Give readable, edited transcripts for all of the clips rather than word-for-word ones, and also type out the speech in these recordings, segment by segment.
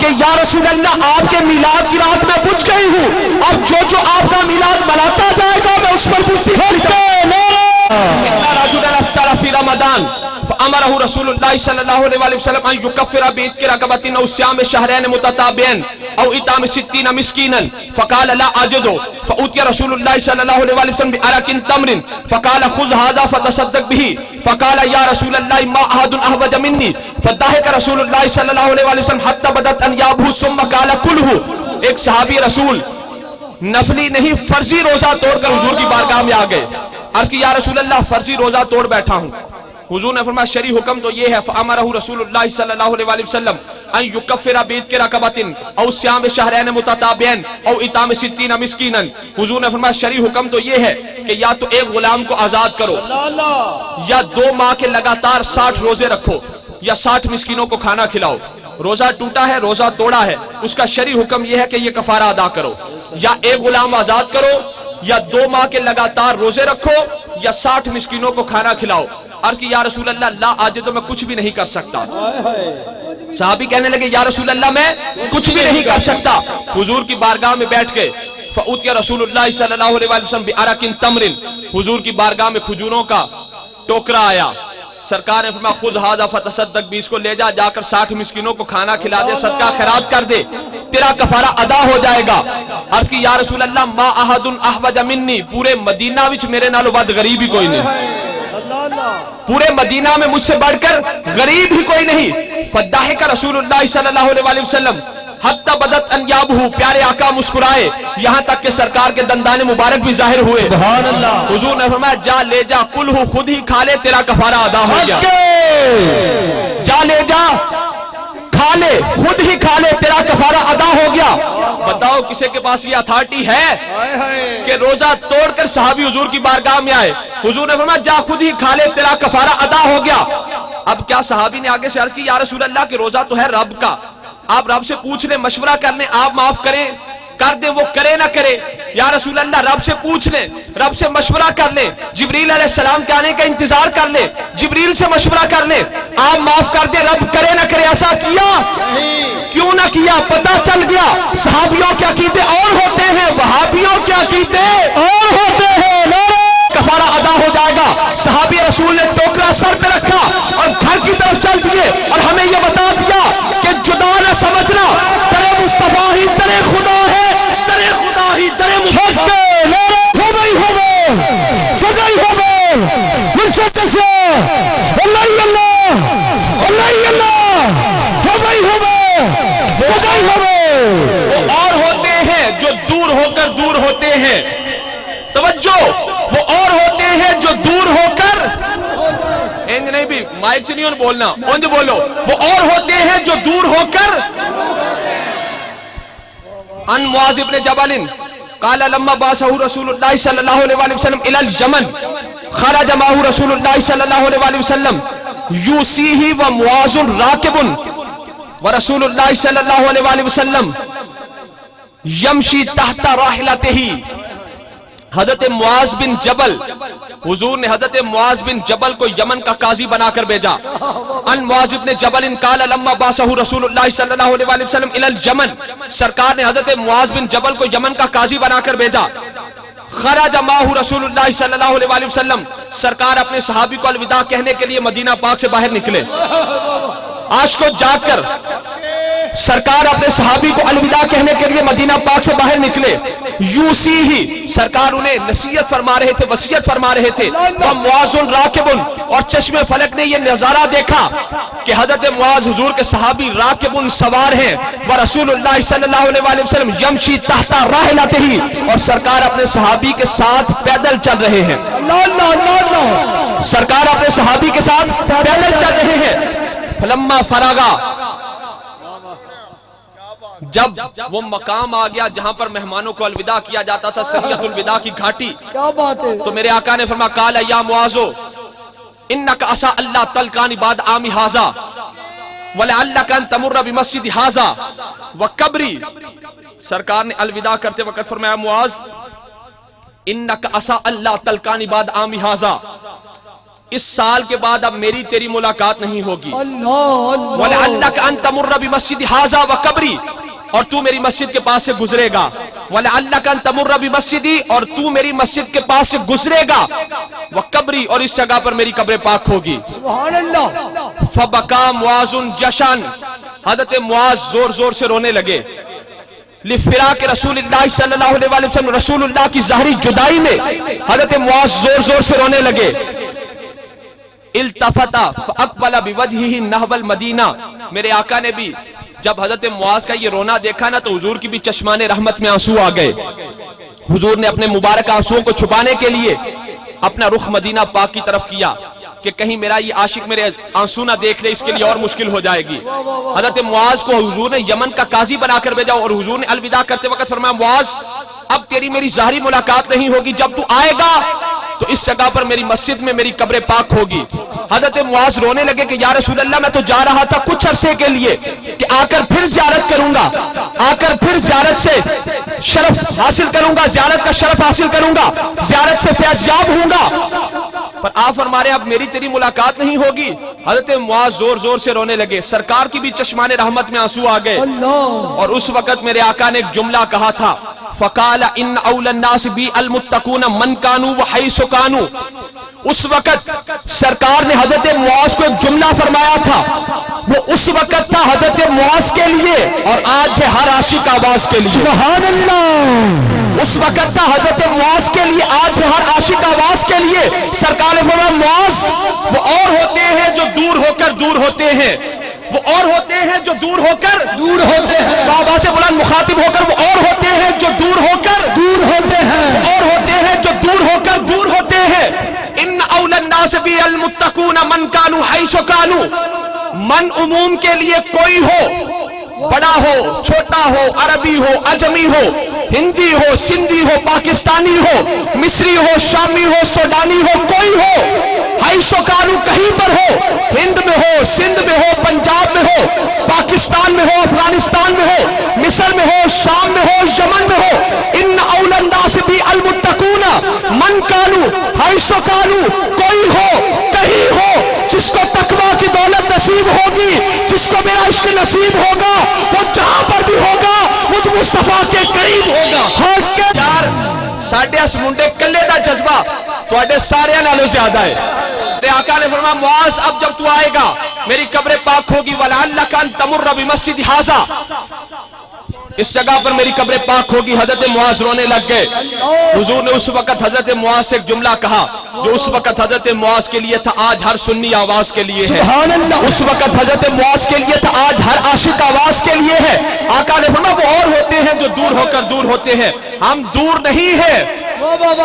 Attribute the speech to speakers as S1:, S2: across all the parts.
S1: کہ یا رسول اللہ آپ کے میلاد کی رات میں بجھ گئی ہوں، اب جو جو آپ کا میلاد مناتا جائے گا میں اس پر بجھتی فی رمضان فامرہ رسول اللہ صلی اللہ علیہ وسلم ان یکفر بعتق رقبۃ او صیام شہرین متتابعین او اطعام 60 مسکینا فقال لا اجد فاتي رسول الله صلى الله عليه وسلم بعرق تمر فقال خذ هذا فتصدق به فقال يا رسول الله ما احد احوج مني فضحك رسول الله صلى الله عليه وسلم حتى بدت انيابه ثم قال كله. ایک صحابی رسول نفلی نہیں فرضی روزہ توڑ کر حضور کی بارگاہ میں آ گئے، عرض کی یا رسول اللہ فرضی روزہ توڑ بیٹھا ہوں. حضور نے فرمایا شرعی حکم تو یہ ہے فامرہ رسول اللہ صلی اللہ علیہ وسلم ان یکفر بعتق رقبۃ او صیام شہرین متتابعین او اطعام 60 مسکینا. حضور نے فرمایا شرعی حکم تو یہ ہے کہ یا تو ایک غلام کو آزاد کرو یا 2 ماہ کے لگاتار 60 روزے رکھو یا 60 مسکینوں کو کھانا کھلاؤ. روزہ ٹوٹا ہے، روزہ توڑا ہے، اس کا شرعی حکم یہ ہے کہ یہ کفارہ ادا کرو، یا ایک غلام آزاد کرو یا 2 ماہ کے لگاتار روزے رکھو یا 60 مسکینوں کو کھانا کھلاؤ. عرض کی یا رسول اللہ لا آج تو میں کچھ بھی نہیں کر سکتا. صحابی کہنے لگے یا رسول اللہ میں کچھ بھی نہیں کر سکتا. حضور کی بارگاہ میں بیٹھ کے فأوتي رسول اللہ صلی اللہ علیہ وسلم بعرق تمر، حضور کی بارگاہ میں کھجوروں کا ٹوکرا آیا. سرکار نے فرمایا خذ ھذا فتصدق بھی، اس کو لے جا، جا کر 60 مسکینوں کو کھانا کھلا دے، صدقہ خیرات کر دے، تیرا کفارہ ادا ہو جائے گا. عرض کی یا رسول اللہ ما احد احوج منی، پورے مدینہ وچ میرے نالوں بد غریب ہی کوئی نہیں، پورے مدینہ میں مجھ سے بڑھ کر غریب ہی کوئی نہیں. فضحک رسول اللہ صلی اللہ علیہ وسلم حتی بدت انیابہ، پیارے آقا مسکرائے یہاں تک کہ سرکار کے دندان مبارک بھی ظاہر ہوئے.
S2: سبحان اللہ.
S1: حضور نے فرمایا جا لے جا، کل ہو خود ہی کھا لے، تیرا کفارہ ادا ہو گیا. جا لے جا کھا لے، خود ہی کھا لے، تیرا کفارہ ادا ہو گیا. بتاؤ کسی کے پاس یہ اتھارٹی ہے کہ روزہ توڑ کر صحابی حضور کی بارگاہ میں آئے؟ حضور نے فرمایا جا خود ہی کھا لے، تیرا کفارہ ادا ہو گیا. اب کیا صحابی نے آگے سے عرض کی یا رسول اللہ کہ روزہ تو ہے رب کا، آپ رب سے پوچھ لیں، مشورہ کر لیں، آپ معاف کریں کر دیں، وہ کرے نہ کرے. یا رسول اللہ رب سے پوچھ لیں، رب سے مشورہ کر لیں، جبریل علیہ السلام کے آنے کا انتظار کر لیں، جبریل سے مشورہ کر لیں، آپ معاف کر دیں، رب کرے نہ کرے. ایسا کیا کیوں نہ کیا؟ پتہ چل گیا صحابیوں کے عقیدے اور ہوتے ہیں، وہابیوں کے عقیدے اور ہوتے ہیں. کفارہ ادا ہو جائے گا. صحابی رسول نے ٹوکرا سر پہ رکھا اور گھر کی طرف چل دیے اور ہمیں یہ بتا دیا کہ جدا نہ سمجھنا، تیرے مصطفیٰ ہی تیرے خدا ہے، تیرے خدا ہی تیرے مصطفیٰ. وہ اور ہوتے ہیں جو دور ہو کر دور ہوتے ہیں. توجہ، وہ اور ہوتے ہیں جو دور ہو کر، انج نہیں بھی مائک سے نہیں بولنا، انج بولو، وہ اور ہوتے ہیں جو دور ہو کر. ان معاذ بن جبل قال لما بعثه رسول الله صلى الله عليه وسلم الى اليمن خرج معه رسول الله صلى الله عليه وسلم يوصيه ومعاذ راكب ورسول الله صلى الله عليه وسلم يمشي تحت راحلته. حضرت معاذ بن جبل، حضور نے حضرت معاذ بن جبل کو یمن کا قاضی بنا کر بھیجا. ان معاذ بن جبل قال لما بعثه رسول اللہ صلی اللہ علیہ وسلم الى اليمن، سرکار نے حضرت معاذ بن جبل کو یمن کا قاضی بنا کر بھیجا. خرج معه رسول اللہ صلی اللہ علیہ وسلم، سرکار اپنے صحابی کو الوداع کہنے کے لیے مدینہ پاک سے باہر نکلے. عاشق کو جاگ کر سرکار اپنے صحابی کو الوداع کہنے کے لیے مدینہ پاک سے باہر نکلے. یوسی ہی، سرکار انہیں نصیحت فرما رہے تھے، وصیت فرما رہے تھے. ومعاذ راکب، اور چشم فلک نے یہ نظارہ دیکھا کہ حضرت معاذ حضور کے صحابی راکب سوار ہیں، ورسول اللہ صلی اللہ علیہ وسلم یمشی تحت راحلتہ، اور سرکار اپنے صحابی کے ساتھ پیدل چل رہے ہیں. سرکار اپنے صحابی کے ساتھ پیدل چل رہے ہیں. فلما فراغا، جب وہ مقام آ گیا جہاں پر مہمانوں کو الوداع کیا جاتا تھا، سریۃ الوداع کی گھاٹی، تو میرے آقا نے فرمایا قال یا معاذ انک عسى اللہ تلقانی بعد عامی ھذا ولعلک ان تمر بمسجد ھذا وقبری. سرکار نے الوداع کرتے وقت فرمایا معاذ انک عسى اللہ تلقانی بعد عامی ھذا، اس سال کے بعد اب میری تیری ملاقات نہیں ہوگی.
S2: اللہ
S1: وَلَعَلَّكَ أَن تَمُرَّ بِمَسْجِدِ هَذَا وَقَبْرِي, اور تو میری مسجد کے پاس سے گزرے گا. وَلَعَلَّكَ أَن تَمُرَّ بِمَسْجِدِي, اور تو میری مسجد کے پاس سے گزرے گا. وَقَبْرِي, اور اس جگہ پر میری قبر پاک ہوگی.
S2: سبحان اللہ.
S1: فَبَكَى مُعَاذٌ جَشَن, حضرت معاذ زور زور سے رونے لگے. لفراق رسول اللہ صلی اللہ علیہ وسلم, رسول اللہ کی ظاہری جدائی میں حضرت معاذ زور زور سے رونے لگے. التفت فاقبل بوجهه نحو المدینہ, میرے آقا نے بھی جب حضرت معاذ کا یہ رونا دیکھا نا تو حضور کی بھی چشمان رحمت میں آنسو آ گئے. حضور نے اپنے مبارک آنسوؤں کو چھپانے کے لیے اپنا رخ مدینہ پاک کی طرف کیا کہ کہیں میرا یہ عاشق میرے آنسو نہ دیکھ لے, اس کے لیے اور مشکل ہو جائے گی. حضرت معاذ کو حضور نے یمن کا قاضی بنا کر بھیجا اور حضور نے الوداع کرتے وقت فرمایا, معاذ اب تیری میری ظاہری ملاقات نہیں ہوگی, جب تو آئے گا تو اس جگہ پر میری مسجد میں میری قبر پاک ہوگی. حضرت معاذ رونے لگے کہ یا رسول اللہ, میں تو جا رہا تھا کچھ عرصے کے لیے کہ آ کر پھر زیارت کروں گا, آ کر پھر زیارت سے شرف حاصل کروں گا, زیارت کا شرف حاصل کروں گا, زیارت سے فیض یاب ہوں گا, پر آپ فرما رہے اب میری تیری ملاقات نہیں ہوگی. حضرت معاذ زور زور سے رونے لگے, سرکار کی بھی چشمان رحمت میں آنسو آ گئے. اور اس وقت میرے آقا نے ایک جملہ کہا تھا, فقال ان اول الناس بی المتقون من کانوا وحیث کانوا. اس وقت سرکار نے حضرت معاذ کو ایک جملہ فرمایا تھا, وہ اس وقت تھا حضرت معاذ کے لیے اور آج ہے ہر عاشق آواز کے لیے.
S2: سبحان اللہ.
S1: اس وقت تھا حضرت معاذ کے لیے, آج ہے ہر عاشق آواز کے لیے. سرکار نے فرمایا معاذ وہ اور ہوتے ہیں جو دور ہو کر دور ہوتے ہیں, وہ اور ہوتے ہیں جو دور ہو کر
S2: دور ہوتے ہیں.
S1: بابا سے بلند مخاطب ہو کر, وہ اور ہوتے ہیں جو دور ہو کر
S2: دور ہوتے ہیں.
S1: اور ہوتے ہیں جو دور ہو کر دور ہوتے ہیں. ان اول الناس بی المتقون من کانوا حیث کانوا. من عموم کے لیے کوئی ہو, بڑا ہو چھوٹا ہو, عربی ہو عجمی ہو, ہندی ہو سندھی ہو پاکستانی ہو, مصری ہو شامی ہو سوڈانی ہو, کوئی ہو حیث کانوا کہیں پر ہو, ہند میں ہو سندھ میں ہو پنجاب میں ہو پاکستان میں ہو افغانستان میں ہو مصر میں ہو شام میں ہو یمن میں ہو. ان اول الناس بی المتقون من کانوا حیث کانوا, کوئی ہو کہیں ہو جس کو تقویٰ کی دولت نصیب ہوگی, جس کو میرا عشق نصیب ہوگا, وہ جہاں پر بھی ہوگا مجھ مصطفیٰ کے قریب ہوگا. یار ساڈے اس منڈے کلے دا جذبہ تواڈے سارے نالوں زیادہ ہے. میرے آقا نے فرمایا معاذ اب جب تو آئے گا میری قبر پاک ہوگی. وَلَعَلَّكَ أَن تَمُرَّ بِمَسْجِدِ هَذَا, اس جگہ پر میری قبر پاک ہوگی. حضرت معاذ رونے لگ گئے. حضور نے اس وقت حضرت معاذ سے ایک جملہ کہا جو اس وقت حضرت معاذ کے لیے تھا, آج ہر سنی آواز کے لیے ہے.
S2: سبحان اللہ.
S1: اس وقت حضرت معاذ کے لیے تھا, آج ہر عاشق آواز کے لیے ہے. آقا نے فرمایا وہ اور ہوتے ہیں جو دور ہو کر دور ہوتے ہیں. ہم دور نہیں ہیں,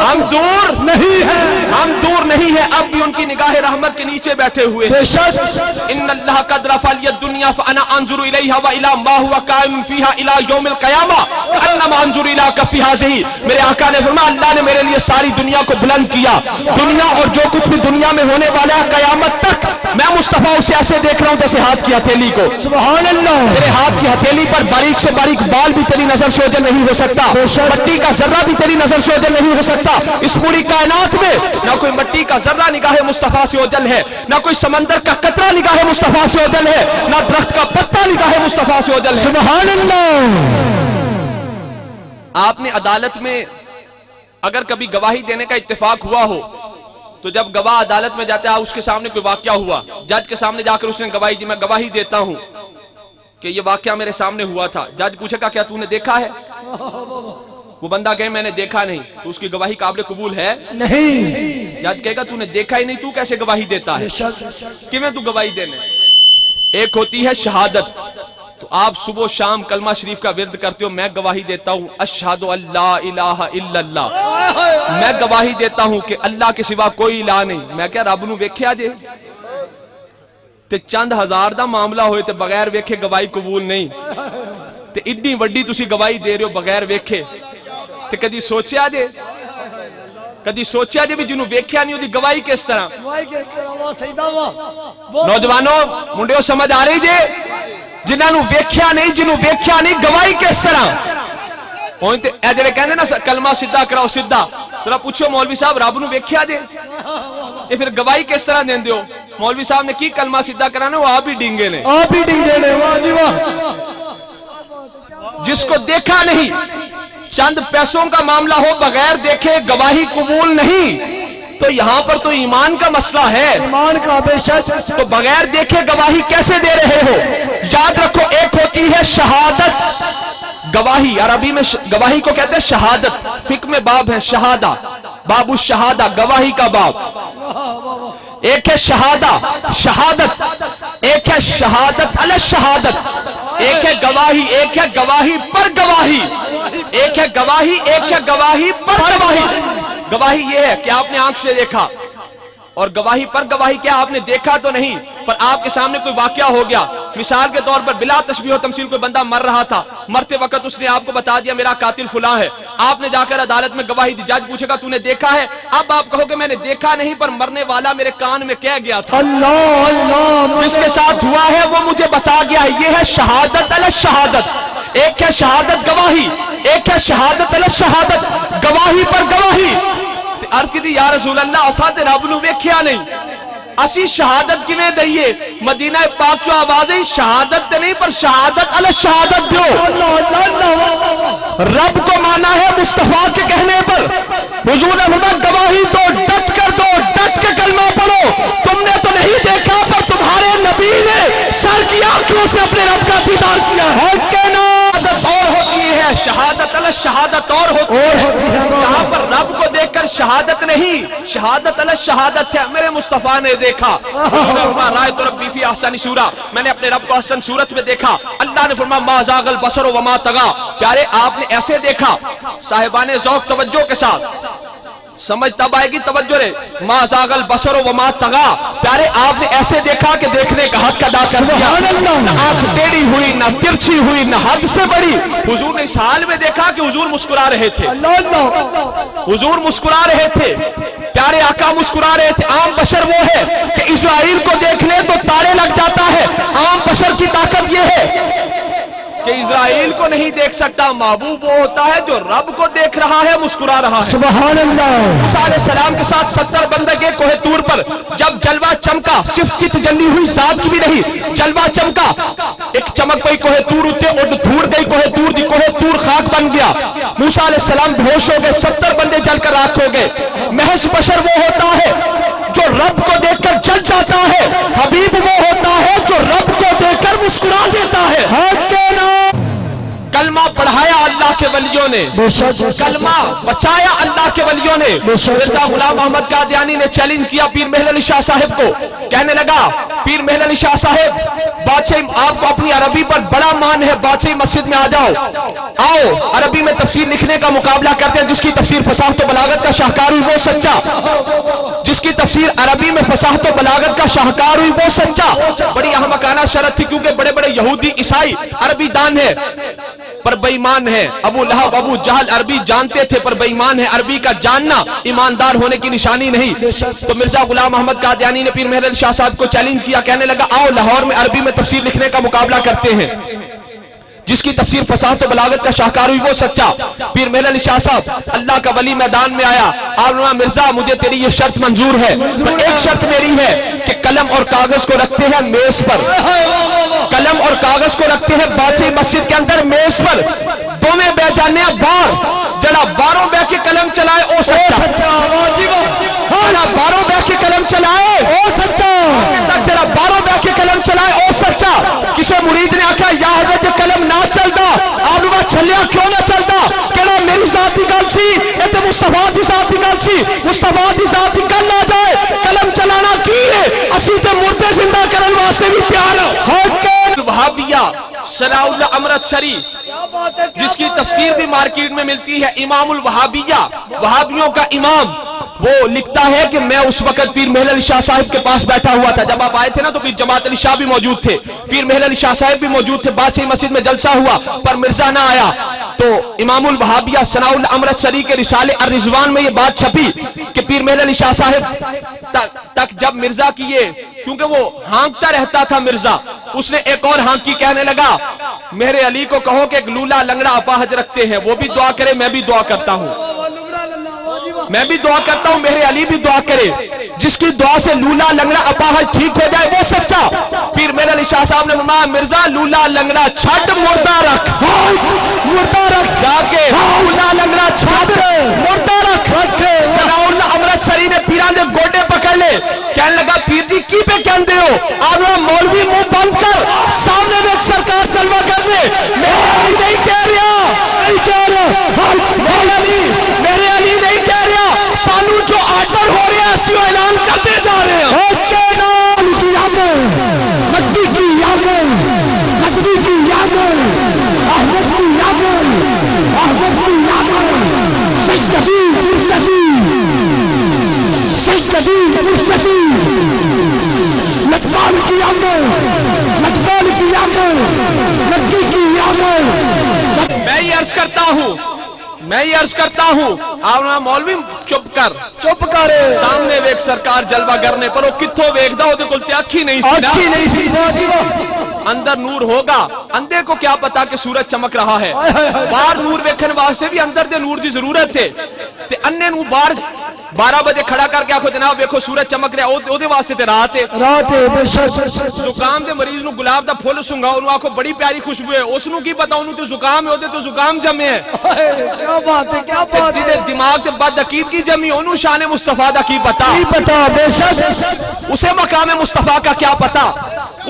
S1: ہم دور
S2: نہیں ہے,
S1: ہم دور نہیں ہیں, اب بھی ان کی نگاہ رحمت کے نیچے بیٹھے ہوئے ہیں.
S2: بے شک.
S1: ان اللہ قد رفع لی الدنیا فانا انظر الیہا والی ما هو قائم فیہا الی یوم القیامہ کانما انظر الی کفی ہذہ. میرے آقا نے فرمایا اللہ نے میرے لیے ساری دنیا کو بلند کیا, دنیا اور جو کچھ بھی دنیا میں ہونے والا ہے قیامت تک میں مصطفیٰ اسے ایسے دیکھ رہا ہوں جیسے ہاتھ کی ہتھیلی کو.
S2: سبحان اللہ.
S1: میرے ہاتھ کی ہتھیلی پر باریک سے باریک بال بھی تیری نظر سے اوجھل نہیں ہو سکتا, مٹی کا ذرہ بھی تیری نظر سے اوجھل نہیں ہو سکتا. اس پوری کائنات میں نہ کوئی مٹی کا ذرہ نگاہ مصطفیٰ سے اوجھل ہے, نہ کوئی سمندر کا قطرہ نگاہ مصطفیٰ سے اوجھل ہے, نہ درخت کا پتا نگاہ مصطفیٰ سے اوجھل ہے.
S2: سبحان اللہ.
S1: آپ نے عدالت میں اگر کبھی گواہی دینے کا اتفاق ہوا ہو تو جب گواہ عدالت میں جاتا ہے, اس کے سامنے کوئی واقعہ ہوا, جج کے سامنے جا کر اس نے گواہی دی, میں گواہی دیتا ہوں کہ یہ واقعہ میرے سامنے ہوا تھا. جج پوچھے گا کیا تو نے دیکھا ہے؟ وہ بندہ کہے میں نے دیکھا نہیں, تو اس کی گواہی قابل قبول ہے
S2: نہیں.
S1: جج کہے گا تو نے دیکھا ہی نہیں, تو کیسے گواہی دیتا ہے؟ کیوں تو گواہی دینے. ایک ہوتی ہے شہادت, تو آپ صبح و شام کلمہ شریف کا ورد کرتے ہو, میں گواہی دیتا ہوں اشہد ان لا الہ الا اللہ, میں گواہی دیتا ہوں کہ اللہ کے سوا کوئی الہ نہیں. میں کیا رب نو ویکھیا جے تے چند ہزار دا معاملہ ہوئے تے بغیر ویکھے گواہی قبول نہیں, تے اتنی وڈی تسی گواہی دے رہے ہو بغیر ویکھے, تے کدی سوچیا جے بھی جنہوں ویکھیا نہیں ہوتی گواہی کس طرح. نوجوانوں منڈیوں سمجھ آ رہی جے, جنہوں ویکھیا نہیں گواہی کس طرح. اے جڑے کہندے نا کلمہ سیدھا کراؤ سیدھا, ذرا پوچھو مولوی صاحب رب نو ویکھیا جے, یہ پھر گواہی کس طرح دیں دیو؟ مولوی صاحب نے کی کلمہ سیدھا کرانا وہ آپ ہی ڈینگے نے،
S2: آپ ہی ڈنگے نے، واہ جی واہ.
S1: جس کو دیکھا نہیں، چند پیسوں کا معاملہ ہو، بغیر دیکھے گواہی قبول نہیں. تو یہاں پر تو ایمان کا مسئلہ ہے،
S2: ایمان کا بے شک.
S1: تو بغیر دیکھے گواہی کیسے دے رہے ہو؟ یاد رکھو، ایک ہوتی ہے شہادت، گواہی عربی میں گواہی کو کہتے ہیں شہادت، فقہ میں باب ہے شہادہ، باب الشہادہ، گواہی کا باب. ایک ہے شہادہ شہادت، ایک ہے شہادت علی شہادت، ایک ہے گواہی، ایک ہے گواہی پر گواہی، ایک ہے گواہی، ایک ہے گواہی پر گواہی. گواہی یہ ہے کہ آپ نے آنکھ سے دیکھا، اور گواہی پر گواہی کیا آپ نے دیکھا تو نہیں، پر آپ کے سامنے کوئی واقعہ ہو گیا. مثال کے طور پر بلا تشبیہ و تمثیل کوئی بندہ مر رہا تھا، مرتے وقت اس نے آپ کو بتا دیا میرا قاتل فلاں ہے. آپ نے جا کر عدالت میں گواہی دی، جج پوچھے گا تو نے دیکھا ہے؟ اب آپ کہو کہ میں نے دیکھا نہیں، پر مرنے والا میرے کان میں کہہ گیا تھا،
S2: اللہ اللہ.
S1: جس کے ساتھ ہوا ہے وہ مجھے بتا گیا ہے. یہ ہے شہادت علی شہادت. ایک ہے شہادت گواہی، ایک ہے شہادت علی شہادت، گواہی پر گواہی. عرض کی تھی یا رسول اللہ اساں تے رب نو ویکھیا نہیں، اسی شہادت کیویں دئیے؟ مدینہ پاک چو آوازیں شہادت تے نہیں پر شہادت علی شہادت دیو.
S2: اللہ اللہ.
S1: رب کو مانا ہے مصطفیٰ کے کہنے پر. حضور نے فرمایا گواہی دو، ڈٹ کر دو، ڈٹ کے کلمہ پڑھو. تم نے تو نہیں دیکھا پر تمہارے نبی نے سر کی آنکھوں سے اپنے رب کا دیدار کیا ہے. شہادت اور ہوتی ہے، شہادت علی شہادت اور ہوتی ہے. یہاں پر رب کو دیکھ کر شہادت نہیں، شہادت علی شہادت ہے. میرے مصطفیٰ نے دیکھا، رائے تو ربی فی احسن سورہ، میں نے اپنے رب کو احسن صورت میں دیکھا. اللہ نے فرمایا ما زاغ البصر وما طغى. پیارے آپ نے ایسے دیکھا، صاحبان ذوق توجہ کے ساتھ سمجھ تب آئے گی، توجہ رہے. ما زاغ البصر وما طغى. پیارے آپ نے ایسے دیکھا کہ دیکھنے کا حق ادا کر دیا. نہ آنکھ ٹیڑھی ہوئی، نہ ترچھی ہوئی، نہ حد سے بڑی. حضور نے اس حال میں دیکھا کہ حضور مسکرا رہے تھے،
S2: اللہ اللہ.
S1: حضور مسکرا رہے تھے، پیارے آقا مسکرا رہے تھے. عام بشر وہ ہے کہ اسرائیل کو دیکھ لے تو تارے لگ جاتا ہے. عام بشر کی طاقت یہ ہے کہ اسرائیل کو نہیں دیکھ سکتا. محبوب وہ ہوتا ہے جو رب کو دیکھ رہا ہے، مسکرا رہا ہے.
S2: سبحان اللہ.
S1: موسیٰ علیہ السلام کے ساتھ 70 بندے گئے کوہ طور پر. جب جلوہ چمکا، صفت کی تجلی ہوئی، ذات کی بھی نہیں، جلوہ چمکا، ایک چمک پئی کوہ طور اتے، اور دھوڑ گئی کوہ طور دی، کوہ طور خاک بن گیا. موسیٰ علیہ السلام بے ہوش ہو گئے، 70 بندے جل کر راکھ ہو گئے. محض بشر وہ ہوتا ہے جو رب کو دیکھ کر جل جاتا ہے. حبیب وہ ہوتا ہے جو رب کو دیکھ کر مسکرا دیتا ہے. کلمہ پڑھایا اللہ کے ولیوں نے، کلمہ بچایا اللہ کے ولیوں نے. مرزا غلام احمد قادیانی نے چیلنج کیا پیر محل علی شاہ صاحب کو، کہنے لگا پیر محل علی شاہ صاحب بادشاہ آپ کو اپنی عربی پر بڑا مان ہے، بادشاہ مسجد میں آ جاؤ، آؤ عربی میں تفسیر لکھنے کا مقابلہ کرتے ہیں. جس کی تفسیر فصاحت و بلاغت کا شاہکار ہوئی وہ سچا، جس کی تفسیر عربی میں فصاحت و بلاغت کا شاہکار ہوئی وہ سچا. بڑی احمقانہ شرط تھی کیونکہ بڑے بڑے یہودی عیسائی عربی دان ہے پر بے ایمان ہے. ابو لہب ابو جہل عربی جانتے تھے پر بے ایمان ہے. عربی کا جاننا ایماندار ہونے کی نشانی نہیں. تو مرزا غلام احمد قادیانی نے پیر محل علی شاہ صاحب کو چیلنج کیا، کہنے لگا آؤ لاہور میں عربی میں تفسیر لکھنے کا مقابلہ کرتے ہیں. جس کی تفسیر فصاحت و بلاغت کا شاہکار ہوئی وہ سچا. پیر محل علی شاہ صاحب اللہ کا ولی میدان میں آیا. آپ نے مرزا مجھے تیری یہ شرط منظور ہے، پر ایک شرط میری ہے کہ قلم اور کاغذ کو رکھتے ہیں میز پر، قلم اور کاغذ کو رکھتے ہیں بادشاہ مسجد کے اندر میز پر. تمہیں بے جانے بار جڑا باروں بے کے قلم چلائے او سچا، جڑا باروں بے کے قلم چلائے او سچا، جڑا باروں بے کے قلم چلائے او سچا. کسی مرید نے آکھا یا حضرت قلم نہ چلتا، آپ نے چھلیا کیوں نہ چلتا؟ کہنا میری ذات کی گل سی، یہ تو مصطفیٰ کی ذات کی گل سی، مصطفیٰ کی ذات کی گل نہ جائے. قلم چلانا کی ہے، اسی تے مردے زندہ کرن واسطے بھی تیار ہے. وہابیہ ثناء اللہ امرتسری جس کی تفسیر بھی مارکیٹ میں ملتی ہے، امام الوہابیہ، وہابیوں کا امام، وہ لکھتا ہے کہ میں اس وقت پیر محل علی شاہ صاحب کے پاس بیٹھا ہوا تھا. جب آپ آئے تھے نا تو پیر جماعت علی شاہ بھی موجود تھے، پیر محل علی شاہ صاحب بھی موجود تھے. بادشاہ مسجد میں جلسہ ہوا پر مرزا نہ آیا. تو امام الوہابیہ ثناء اللہ امرتسری کے رسالے الرضوان میں یہ بات چھپی کہ پیر محل علی شاہ صاحب تک جب مرزا کیے، کیونکہ وہ ہانکتا رہتا تھا مرزا، اس نے ایک اور ہانکی، کہنے لگا میرے علی کو کہو کہ ایک لولا لنگڑا اپاہج رکھتے ہیں، وہ بھی دعا کرے، میں بھی دعا کرتا ہوں، میں بھی دعا کرتا ہوں، میرے علی بھی دعا کرے. جس کی دعا سے لولا لنگڑا اپاہج ٹھیک ہو جائے وہ سچا۔ پیر میرے علی شاہ صاحب نے فرمایا مرزا لولا لنگڑا چھٹ مردہ رکھ،
S2: مردہ رکھ
S1: جا کے لولا لنگڑا چھٹ مردہ رکھ۔ ثناء اللہ امرتسری نے پیران دے گوڈے پکڑ لے، کہنے لگا پیر جی کی پہ کہندے ہو؟ آپ نے مولوی منہ بند کر، سامنے ایک سرکار چلوا کر دے، میرے علی نہیں کہہ رہا، نہیں کہہ رہا، میرے علی نہیں کہہ رہا، سانو جو آرڈر ہو رہے ہیں اسی اعلان کرتے جا رہے ہیں۔
S2: کے نام کی آمن، مدی کی آمن، مدی کی آمن، احمد کی آمن، احمد کی آمن، سجدتی فرصتی، سجدتی فرصتی، لطفال کی آمن، لطفال کی آمن، مدی کی آمن۔
S1: میں یہ عرض کرتا ہوں، میں یہ عرض کرتا ہوں، آپ نے مولوی چپ کر،
S2: چپ کرے
S1: سامنے ایک سرکار جلوہ کرنے پر وہ کتھوں ویکھ دا وہ کل تے اکھی نہیں سی
S2: آنکھی نہیں سی،
S1: اندر نور ہوگا، اندھے کو کیا پتا کہ سورج چمک رہا ہے، باہر نور ویکھن واسطے بھی اندر دے نور دی ضرورت ہے، تے اننے نو باہر 12 بجے کھڑا کر کے آکھو جناب ویکھو سورج چمک رہا ہے، او دے واسطے تے رات ہے۔
S2: رات ہے بے شک،
S1: زکام دے مریض نو گلاب دا پھول سنگاؤ، انہوں آکھو بڑی پیاری خوشبو ہے، اس نو کی پتا انہوں تے زکام ہے، او دے تو زکام جمع ہے،
S2: کیا بات ہے، کیا بات ہے،
S1: دماغ تے بد عقیدگی جمع انہوں شان مصطفیٰ دا کی پتا،
S2: نہیں پتا بے شک،
S1: اسے مقام مصطفیٰ کا کیا پتا،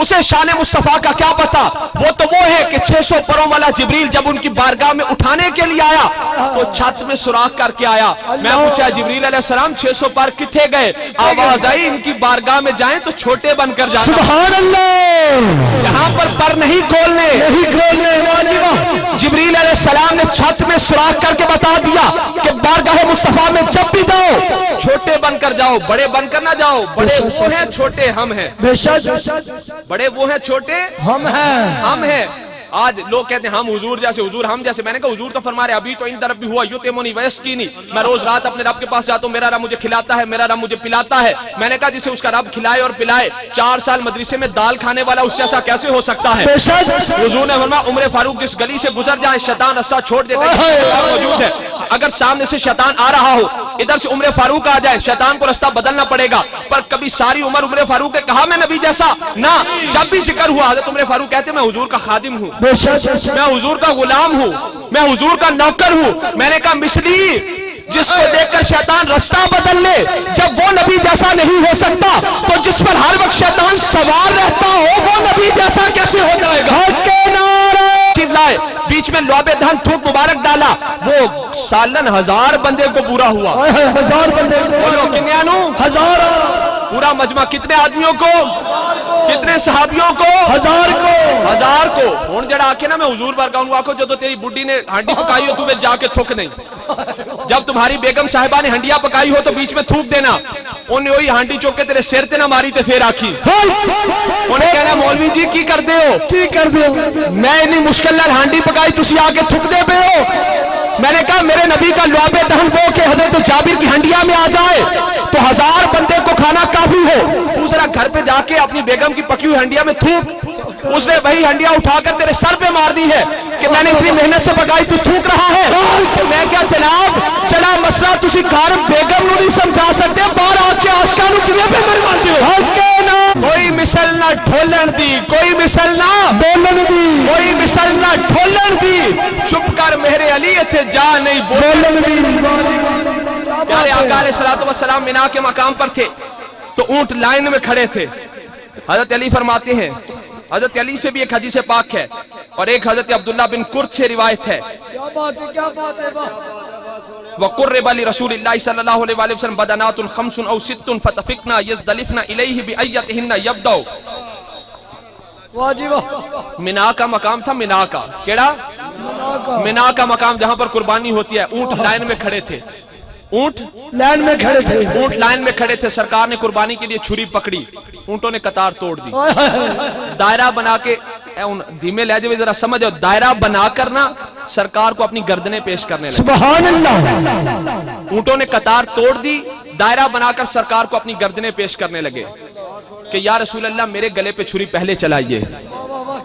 S1: اسے شان مصطفیٰ کا کیا پتا۔ وہ تو وہ ہے کہ 600 پروں والا جبریل جب ان کی بارگاہ میں اٹھانے کے لیے آیا تو چھت میں سوراخ کر کے آیا، میں پوچھا جبریل علیہ السلام 600 پر کتھے گئے؟ آواز آئی ان کی بارگاہ میں جائیں تو چھوٹے بن کر جانا،
S2: سبحان اللہ،
S1: یہاں پر نہیں کھولنے،
S2: نہیں کھولنے والی،
S1: جبریل علیہ السلام نے چھت میں سوراخ کر کے بتا دیا کہ بارگاہ مصطفیٰ میں جب بھی جاؤ چھوٹے بن کر جاؤ، بڑے بن کر نہ جاؤ، بڑے وہ ہیں چھوٹے ہم ہیں،
S2: بے شک،
S1: بڑے وہ ہیں چھوٹے
S2: ہم ہیں،
S1: ہم ہیں۔ آج لوگ کہتے ہیں ہم حضور جیسے، حضور ہم جیسے، میں نے کہا حضور تو فرما رہے ابھی تو ان ربی ہوا یطعمنی ویسقینی، میں روز رات اپنے رب کے پاس جاتا ہوں، میرا رب مجھے کھلاتا ہے، میرا رب مجھے پلاتا ہے۔ میں نے کہا جسے اس کا رب کھلائے اور پلائے 4 سال مدرسے میں دال کھانے والا اس جیسا کیسے ہو سکتا ہے؟
S2: بے شک،
S1: حضور نے فرمایا عمر فاروق جس گلی سے گزر جائے شیطان راستہ چھوڑ دے گا، موجود ہے، اگر سامنے سے شیطان آ رہا ہو ادھر سے عمر فاروق آ جائے شیطان کو راستہ بدلنا پڑے گا، پر کبھی ساری عمر عمر فاروق نے کہا میں نبی جیسا نہ، جب بھی ذکر ہوا حضرت عمر فاروق کہتے میں حضور کا خادم ہوں،
S2: بے شک،
S1: میں حضور کا غلام ہوں، میں حضور کا نوکر ہوں۔ میں نے کہا مثلی جس کو دیکھ کر شیطان رستہ بدل لے، جب وہ نبی جیسا نہیں ہو سکتا تو جس پر ہر وقت شیطان سوار رہتا ہو وہ نبی جیسا کیسے ہو جائے گا؟
S2: حق کے نعرے،
S1: لائے بیچ میں لعب دہن تھوک مبارک ڈالا، وہ سالن 1000 بندے کو پورا ہوا،
S2: 1000 بندے،
S1: بولو کنیانو،
S2: 1000
S1: پورا مجمع کتنے آدمیوں کو، کتنے صحابیوں کو،
S2: 1000 کو،
S1: 1000 کو۔ ہون جڑا آکے نا میں حضور بارگاہ ہوں آکو جو تو تیری بڈی نے ہانڈی پکائی ہو تو میں جا کے تھوک نہیں، جب تمہاری بیگم صاحبہ نے ہنڈیاں پکائی ہو تو بیچ میں تھوک دینا، انہیں وہی ہانڈی چوک کے تیرے سیر تے نہ ماری تے پھر آکھی، انہیں کہنا مولوی جی کی کر دے ہو،
S2: کی کر دے،
S1: میں اتنی مشکل نال ہانڈی پکائی تسی آگے تھک دے پہ ہو۔ میں نے کہا میرے نبی کا لعب دہن وہ کہ حضرت جابر کی ہنڈیاں میں آ جائے تو 1000 بندے کو کھانا کافی ہو، تو ذرا گھر پہ جا کے اپنی بیگم کی پکی ہوئی ہنڈیاں میں تھوک، اس نے وہی ہنڈیاں اٹھا کر تیرے سر پہ مار دی ہے کہ میں نے اتنی محنت سے پکائی تو تھوک رہا ہے۔ میں کیا جناب چلا مسئلہ تسی گھر بیگم نو نہیں سمجھا سکتے، باہر آ کے آشکا نو کیویں پہ مرواندے ہو؟ کوئی مثل نہ ڈھولن دی، کوئی مثل نہ
S2: بولن دی،
S1: کوئی مثل نہ ڈھولن دی، چپ کر میرے علی اتھے جا نہیں
S2: بولن دی،
S1: پیارے آقا علیہ الصلوۃ والسلام مینا کے مقام پر تھے تو اونٹ لائن میں کھڑے تھے، حضرت علی فرماتے ہیں، حضرت علی سے بھی ایک حدیث پاک ہے اور ایک حضرت عبداللہ بن قرط سے روایت ہے،
S2: کیا بات ہے، کیا بات ہے،
S1: وَقُرِّبَ لِرَسُولِ اللَّهِ صلی اللہ علیہ وسلم بَدَنَاتٌ 5 أَوْ 6 فَتَفِقْنَا يَزْدَلِفْنَا إِلَيْهِ بِأَيَّتِهِنَّ يَبْدَوْ۔
S2: واہ جی واہ،
S1: مینا کا مقام تھا، مینا کا کیڑا؟ مینا کا مقام جہاں پر قربانی ہوتی ہے، اونٹ لائن میں کھڑے تھے، اونٹ
S2: لائن میں کھڑے تھے،
S1: اونٹ لائن میں کھڑے تھے، سرکار نے قربانی کے لیے چھری پکڑی، اونٹوں نے قطار توڑ دی، دائرہ بنا کے دھیمے لہجے میں ذرا سمجھو، دائرہ بنا کرنا سرکار کو اپنی گردنیں پیش کرنے لگے،
S2: سبحان اللہ،
S1: اونٹوں نے قطار توڑ دی، دائرہ بنا کر سرکار کو اپنی گردنیں پیش کرنے لگے کہ یا رسول اللہ میرے گلے پہ چھری پہلے چلائیے۔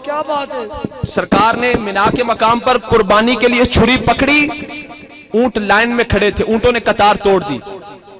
S2: کیا بات ہے،
S1: سرکار نے مینا کے مقام پر قربانی کے لیے چھری پکڑی، اونٹ لائن میں کھڑے تھے، اونٹوں نے قطار توڑ دی،